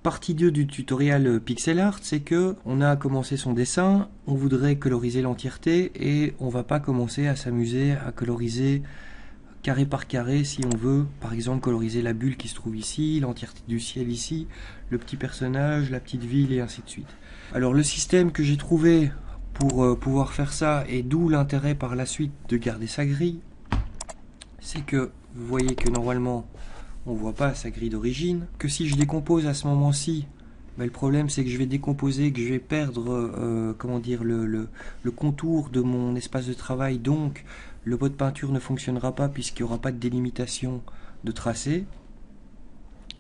Partie 2 du tutoriel pixel art, c'est que on a commencé son dessin, on voudrait coloriser l'entièreté et on va pas commencer à s'amuser à coloriser carré par carré si on veut, par exemple coloriser la bulle qui se trouve ici, l'entièreté du ciel ici, le petit personnage, la petite ville et ainsi de suite. Alors le système que j'ai trouvé pour pouvoir faire ça, et d'où l'intérêt par la suite de garder sa grille, c'est que vous voyez que normalement on voit pas sa grille d'origine, que si je décompose à ce moment-ci, ben, le problème c'est que je vais décomposer, que je vais perdre comment dire, le contour de mon espace de travail, donc le pot de peinture ne fonctionnera pas puisqu'il n'y aura pas de délimitation de tracé.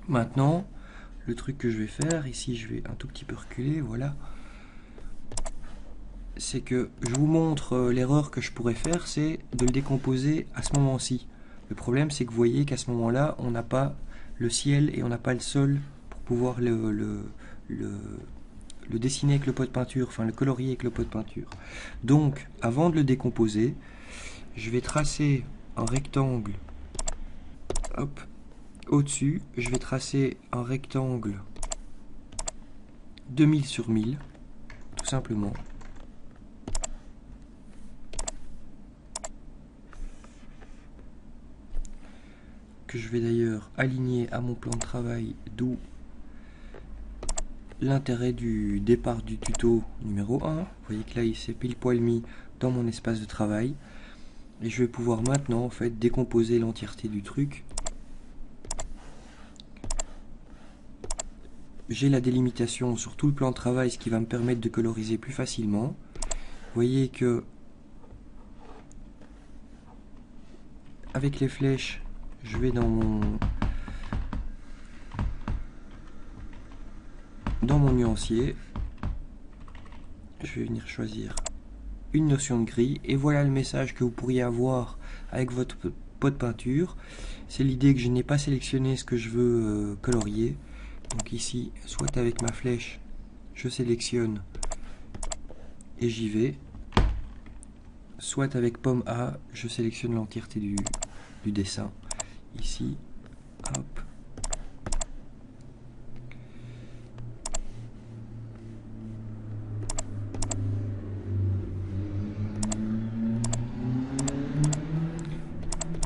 Maintenant, le truc que je vais faire, ici je vais un tout petit peu reculer, voilà, c'est que je vous montre l'erreur que je pourrais faire, c'est de le décomposer à ce moment-ci. Le problème, c'est que vous voyez qu'à ce moment-là, on n'a pas le ciel et on n'a pas le sol pour pouvoir le dessiner avec le pot de peinture, enfin le colorier avec le pot de peinture. Donc, avant de le décomposer, je vais tracer un rectangle, hop, au-dessus, je vais tracer un rectangle de 1000 sur 1000, tout simplement. Que je vais d'ailleurs aligner à mon plan de travail, d'où l'intérêt du départ du tuto numéro 1. Vous voyez que là il s'est pile poil mis dans mon espace de travail. Et je vais pouvoir maintenant en fait décomposer l'entièreté du truc. J'ai la délimitation sur tout le plan de travail, ce qui va me permettre de coloriser plus facilement. Vous voyez que avec les flèches, je vais dans mon nuancier. Je vais venir choisir une notion de gris et voilà le message que vous pourriez avoir avec votre pot de peinture. C'est l'idée que je n'ai pas sélectionné ce que je veux colorier. Donc ici, soit avec ma flèche, je sélectionne et j'y vais. Soit avec pomme A, je sélectionne l'entièreté du dessin. Ici, hop.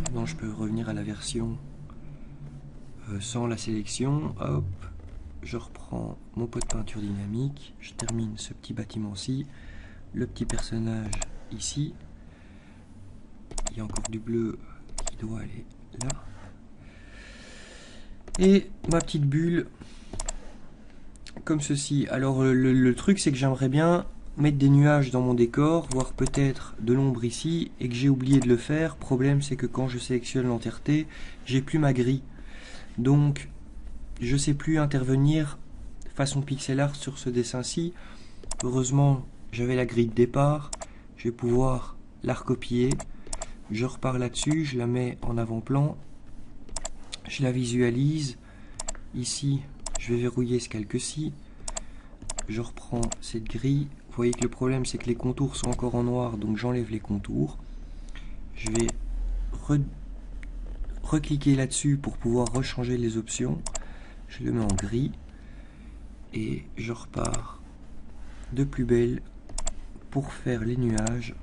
Maintenant, je peux revenir à la version sans la sélection. Hop, je reprends mon pot de peinture dynamique. Je termine ce petit bâtiment-ci. Le petit personnage ici. Il y a encore du bleu qui doit aller là. Et ma petite bulle comme ceci. Alors le truc c'est que j'aimerais bien mettre des nuages dans mon décor, voire peut-être de l'ombre ici, et que j'ai oublié de le faire. Problème c'est que quand je sélectionne l'entièreté, j'ai plus ma grille. Donc je sais plus intervenir façon pixel art sur ce dessin-ci. Heureusement j'avais la grille de départ, je vais pouvoir la recopier. Je repars là-dessus, je la mets en avant-plan, je la visualise. Ici, je vais verrouiller ce calque-ci. Je reprends cette grille. Vous voyez que le problème, c'est que les contours sont encore en noir, donc j'enlève les contours. Je vais recliquer là-dessus pour pouvoir rechanger les options. Je le mets en gris. Et je repars de plus belle pour faire les nuages.